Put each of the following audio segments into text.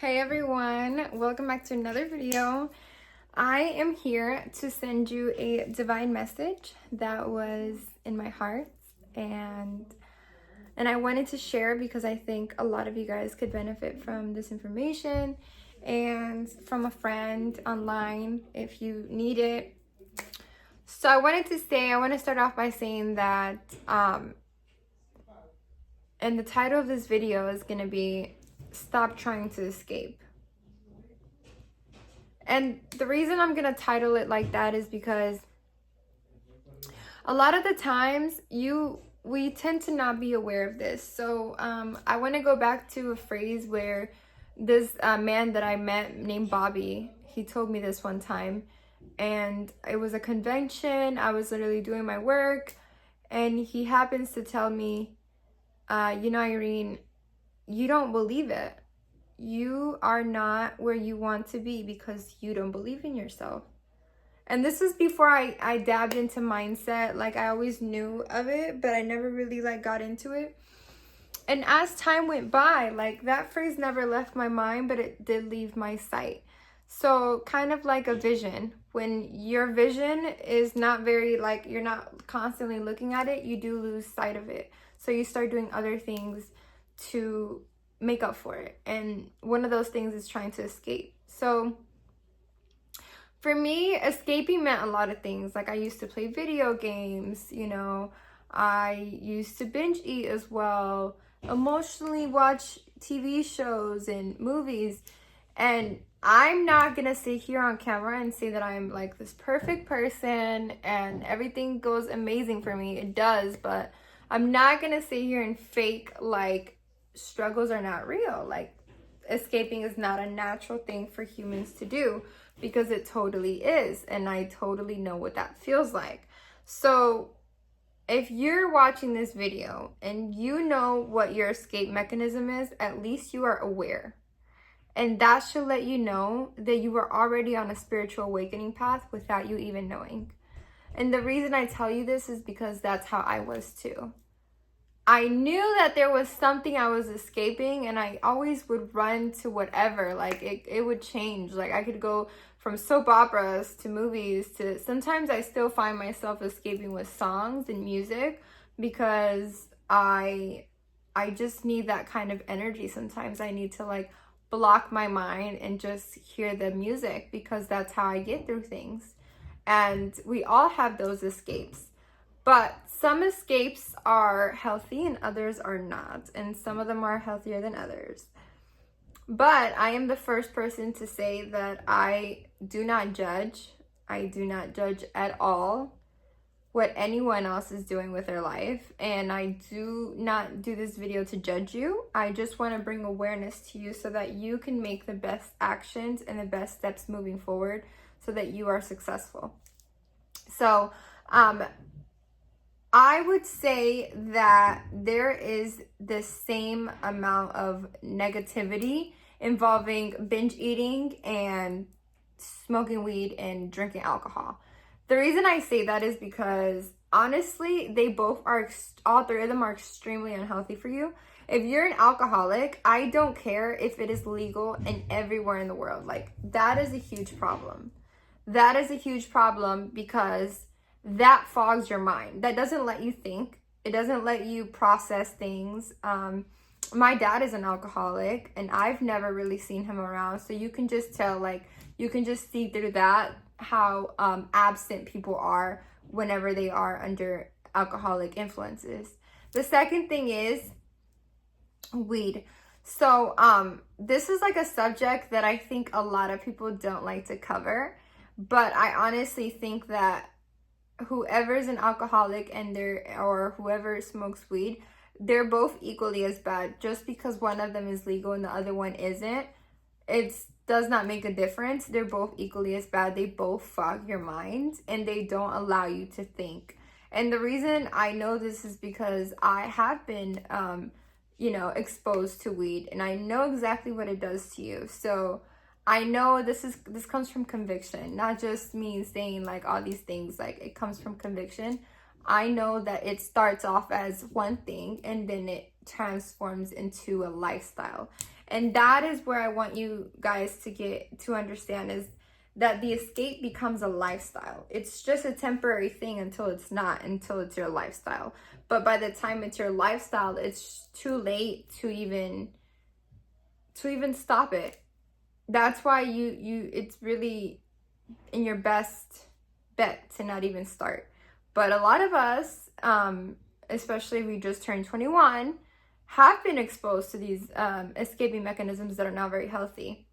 Hey everyone, welcome back to another video. I am here to send you a divine message that was in my heart and I wanted to share because I think a lot of you guys could benefit from this information and from a friend online if you need it. So I want to start off by saying that and the title of this video is going to be Stop Trying to Escape. And the reason I'm going to title it like that is because a lot of the times we tend to not be aware of this. So I want to go back to a phrase where this man that I met named Bobby, he told me this one time, and it was a convention. I was literally doing my work and he happens to tell me, Irene, you don't believe it. You are not where you want to be because you don't believe in yourself. And this was before I dabbed into mindset. Like, I always knew of it, but I never really got into it. And as time went by, that phrase never left my mind, but it did leave my sight. So kind of like a vision. When your vision is not very, you're not constantly looking at it, you do lose sight of it. So you start doing other things to make up for it. And one of those things is trying to escape. So for me, escaping meant a lot of things. Like, I used to play video games, I used to binge eat as well, emotionally watch TV shows and movies. And I'm not gonna sit here on camera and say that I'm this perfect person and everything goes amazing for me. It does, but I'm not gonna sit here and fake struggles are not real. Escaping is not a natural thing for humans to do, because it totally is, and I totally know what that feels like. So if you're watching this video and you know what your escape mechanism is, at least you are aware. And that should let you know that you were already on a spiritual awakening path without you even knowing. And the reason I tell you this is because that's how I was too. I knew that there was something I was escaping, and I always would run to whatever. It would change. I could go from soap operas to movies to, sometimes I still find myself escaping with songs and music because I just need that kind of energy. Sometimes I need to block my mind and just hear the music, because that's how I get through things. And we all have those escapes. But some escapes are healthy and others are not. And some of them are healthier than others. But I am the first person to say that I do not judge. I do not judge at all what anyone else is doing with their life. And I do not do this video to judge you. I just want to bring awareness to you so that you can make the best actions and the best steps moving forward so that you are successful. So, I would say that there is the same amount of negativity involving binge eating and smoking weed and drinking alcohol. The reason I say that is because honestly, all three of them are extremely unhealthy for you. If you're an alcoholic, I don't care if it is legal and everywhere in the world. That is a huge problem. That is a huge problem because that fogs your mind. That doesn't let you think. It doesn't let you process things. My dad is an alcoholic and I've never really seen him around. So you can just tell, you can just see through that how absent people are whenever they are under alcoholic influences. The second thing is weed. So this is a subject that I think a lot of people don't like to cover, but I honestly think that whoever's an alcoholic or whoever smokes weed, they're both equally as bad. Just because one of them is legal and the other one isn't, it does not make a difference. They're both equally as bad. They both fog your mind and they don't allow you to think. And the reason I know this is because I have been exposed to weed, and I know exactly what it does to you. So I know this comes from conviction, not just me saying all these things. It comes from conviction. I know that it starts off as one thing and then it transforms into a lifestyle. And that is where I want you guys to get to understand, is that the escape becomes a lifestyle. It's just a temporary thing until it's not, until it's your lifestyle. But by the time it's your lifestyle, it's too late to even stop it. That's why it's really in your best bet to not even start. But a lot of us, especially we just turned 21, have been exposed to these escaping mechanisms that are not very healthy.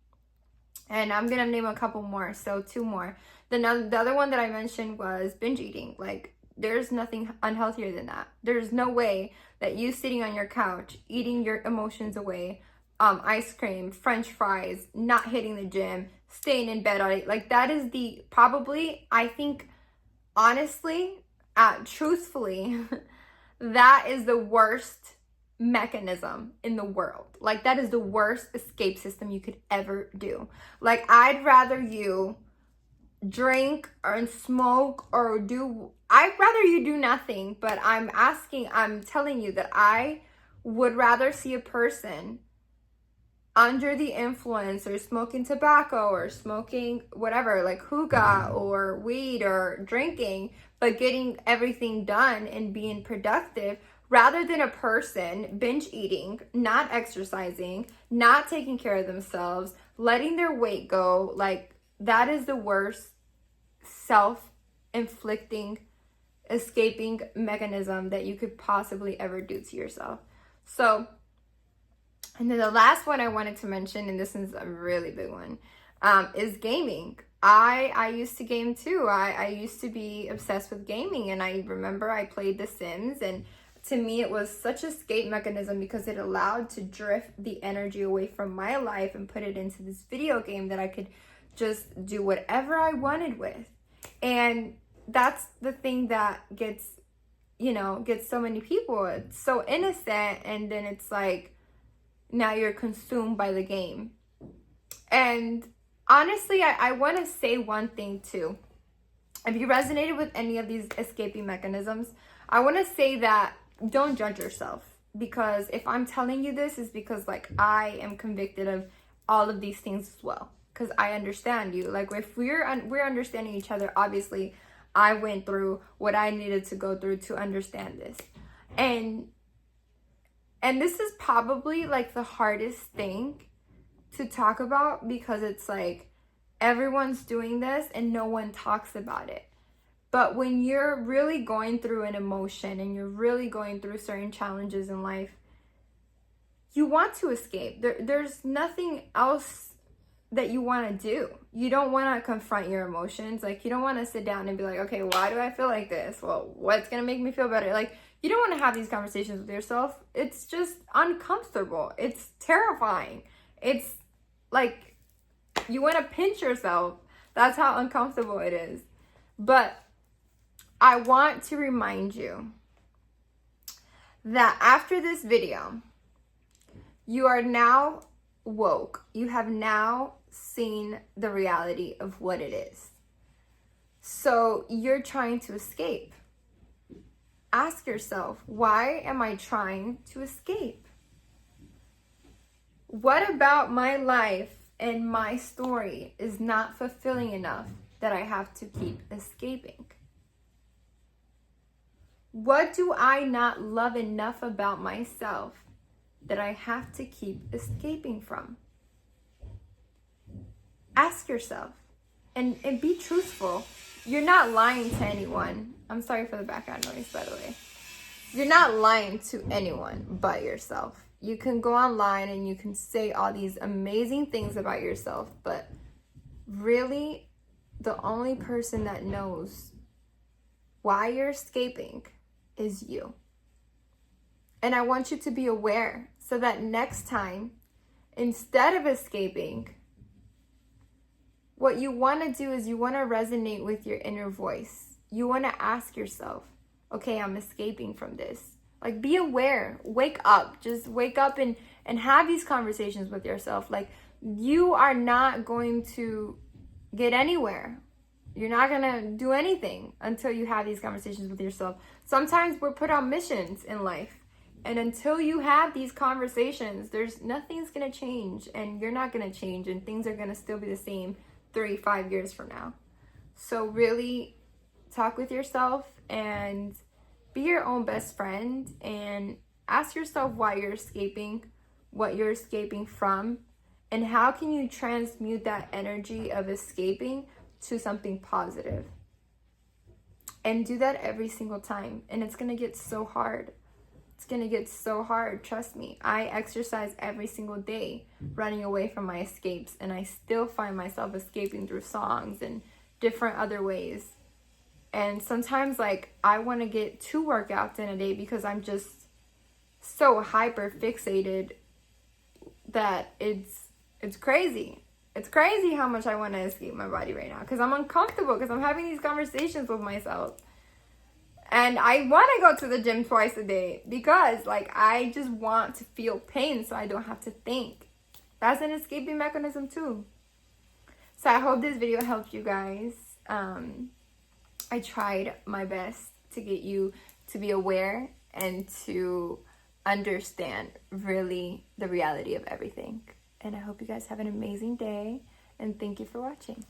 And I'm gonna name a couple more, so 2 more. The other one that I mentioned was binge eating. Like, there's nothing unhealthier than that. There's no way that you sitting on your couch, eating your emotions away, ice cream, French fries, not hitting the gym, staying in bed all day. Like, that is the, probably, I think, honestly, truthfully, that is the worst mechanism in the world. Like, that is the worst escape system you could ever do. Like, I'd rather you drink or smoke or I'd rather you do nothing, but I'm telling you that I would rather see a person under the influence or smoking tobacco or smoking whatever, like hookah or weed or drinking, but getting everything done and being productive, rather than a person binge eating, not exercising, not taking care of themselves, letting their weight go. Like, that is the worst self-inflicting escaping mechanism that you could possibly ever do to yourself. So, and then the last one I wanted to mention, and this is a really big one, is gaming. I used to game too. I used to be obsessed with gaming, and I remember I played The Sims, and to me it was such an escape mechanism because it allowed to drift the energy away from my life and put it into this video game that I could just do whatever I wanted with. And that's the thing that gets so many people. It's so innocent, and then it's like, now you're consumed by the game. And honestly, I want to say one thing too. If you resonated with any of these escaping mechanisms, I want to say that don't judge yourself, because if I'm telling you this, is because, like, I am convicted of all of these things as well, because I understand you. Like, if we're understanding each other, obviously I went through what I needed to go through to understand this. And this is probably like the hardest thing to talk about, because it's like everyone's doing this and no one talks about it. But when you're really going through an emotion and you're really going through certain challenges in life, you want to escape. There's nothing else that you want to do. You don't want to confront your emotions. Like, you don't want to sit down and be like, okay, why do I feel like this? Well, what's going to make me feel better? Like, you don't want to have these conversations with yourself. It's just uncomfortable. It's terrifying. It's like, you want to pinch yourself. That's how uncomfortable it is. But I want to remind you that after this video, you are now woke. You have now seen the reality of what it is. So you're trying to escape. Ask yourself, why am I trying to escape? What about my life and my story is not fulfilling enough that I have to keep escaping? What do I not love enough about myself that I have to keep escaping from? Ask yourself and be truthful. You're not lying to anyone. I'm sorry for the background noise, by the way. You're not lying to anyone but yourself. You can go online and you can say all these amazing things about yourself, but really, the only person that knows why you're escaping is you. And I want you to be aware so that next time, instead of escaping, what you want to do is you want to resonate with your inner voice. You want to ask yourself, okay, I'm escaping from this. Like, be aware, wake up, just wake up and have these conversations with yourself. Like, you are not going to get anywhere. You're not going to do anything until you have these conversations with yourself. Sometimes we're put on missions in life, And until you have these conversations, nothing's going to change, and you're not going to change, and things are going to still be the same 3-5 years from now. So really talk with yourself and be your own best friend, and ask yourself why you're escaping, what you're escaping from, and how can you transmute that energy of escaping to something positive. And do that every single time. And it's going to get so hard. It's going to get so hard. Trust me. I exercise every single day, running away from my escapes. And I still find myself escaping through songs and different other ways. And sometimes, like, I want to get 2 workouts in a day because I'm just so hyper fixated that it's crazy. It's crazy how much I want to escape my body right now because I'm uncomfortable, because I'm having these conversations with myself. And I want to go to the gym twice a day because, like, I just want to feel pain so I don't have to think. That's an escaping mechanism too. So I hope this video helped you guys. I tried my best to get you to be aware and to understand really the reality of everything. And I hope you guys have an amazing day, and thank you for watching.